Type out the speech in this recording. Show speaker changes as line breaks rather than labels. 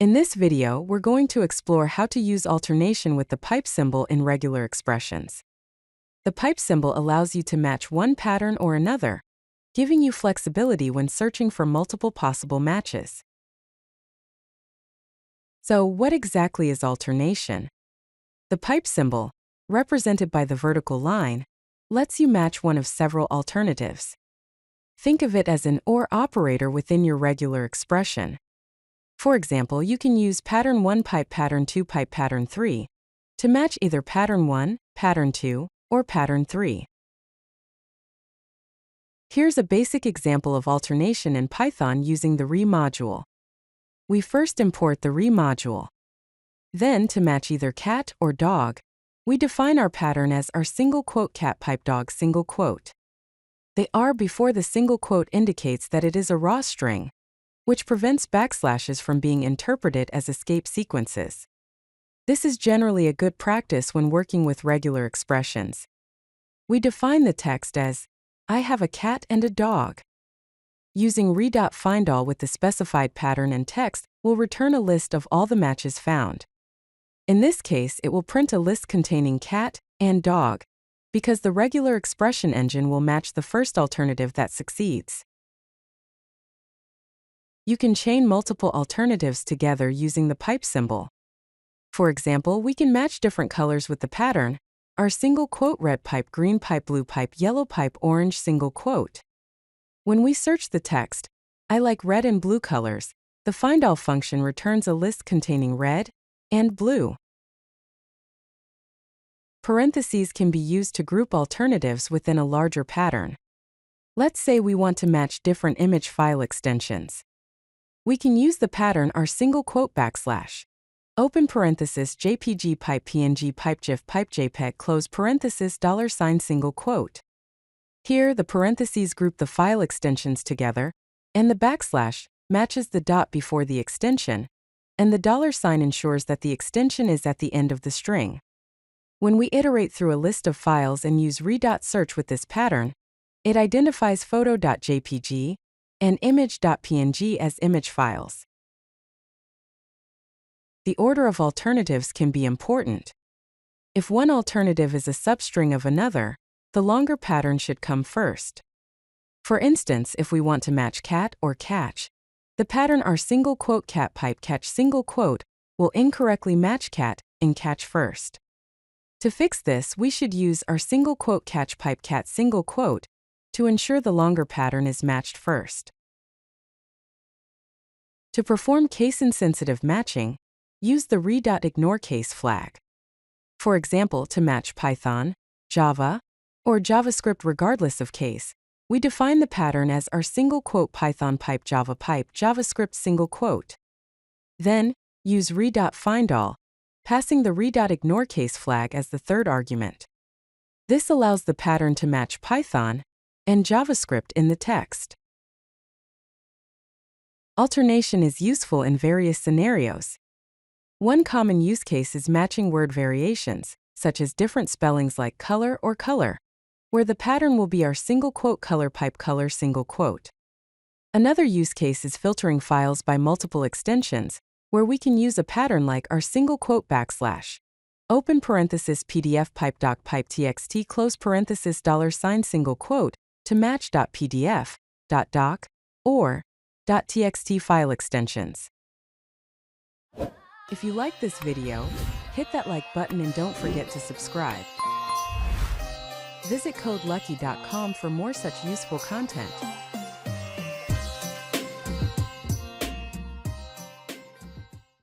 In this video, we're going to explore how to use alternation with the pipe symbol in regular expressions. The pipe symbol allows you to match one pattern or another, giving you flexibility when searching for multiple possible matches. So, what exactly is alternation? The pipe symbol, represented by the vertical line, lets you match one of several alternatives. Think of it as an OR operator within your regular expression. For example, you can use pattern 1 pipe pattern 2 pipe pattern 3 to match either pattern 1, pattern 2, or pattern 3. Here's a basic example of alternation in Python using the re module. We first import the re module. Then, to match either cat or dog, we define our pattern as our single quote cat pipe dog single quote. The R before the single quote indicates that it is a raw string, which prevents backslashes from being interpreted as escape sequences. This is generally a good practice when working with regular expressions. We define the text as, I have a cat and a dog. Using re.findAll with the specified pattern and text will return a list of all the matches found. In this case, it will print a list containing cat and dog, because the regular expression engine will match the first alternative that succeeds. You can chain multiple alternatives together using the pipe symbol. For example, we can match different colors with the pattern, our single quote red pipe, green pipe, blue pipe, yellow pipe, orange single quote. When we search the text, I like red and blue colors, the findAll function returns a list containing red and blue. Parentheses can be used to group alternatives within a larger pattern. Let's say we want to match different image file extensions. We can use the pattern our single quote backslash, open parenthesis JPG pipe PNG pipe GIF pipe JPEG close parenthesis $sign single quote. Here the parentheses group the file extensions together, and the backslash matches the dot before the extension, and the $sign ensures that the extension is at the end of the string. When we iterate through a list of files and use re.search with this pattern, it identifies photo.jpg and image.png as image files. The order of alternatives can be important. If one alternative is a substring of another, the longer pattern should come first. For instance, if we want to match cat or catch, the pattern our single quote cat pipe catch single quote will incorrectly match cat in catch first. To fix this, we should use our single quote catch pipe cat single quote to ensure the longer pattern is matched first. To perform case-insensitive matching, use the re.ignore case flag. For example, to match Python, Java, or JavaScript regardless of case, we define the pattern as our single quote Python pipe Java pipe JavaScript single quote. Then, use re.findAll, passing the re.ignore case flag as the third argument. This allows the pattern to match Python and JavaScript in the text. Alternation is useful in various scenarios. One common use case is matching word variations, such as different spellings like color or color, where the pattern will be our single quote color pipe color single quote. Another use case is filtering files by multiple extensions, where we can use a pattern like our single quote backslash, open parenthesis PDF pipe doc pipe txt close parenthesis $sign single quote to match .pdf, .doc, or .txt file extensions. If you like this video, hit that like button and don't forget to subscribe. Visit CodeLucky.com for more such useful content.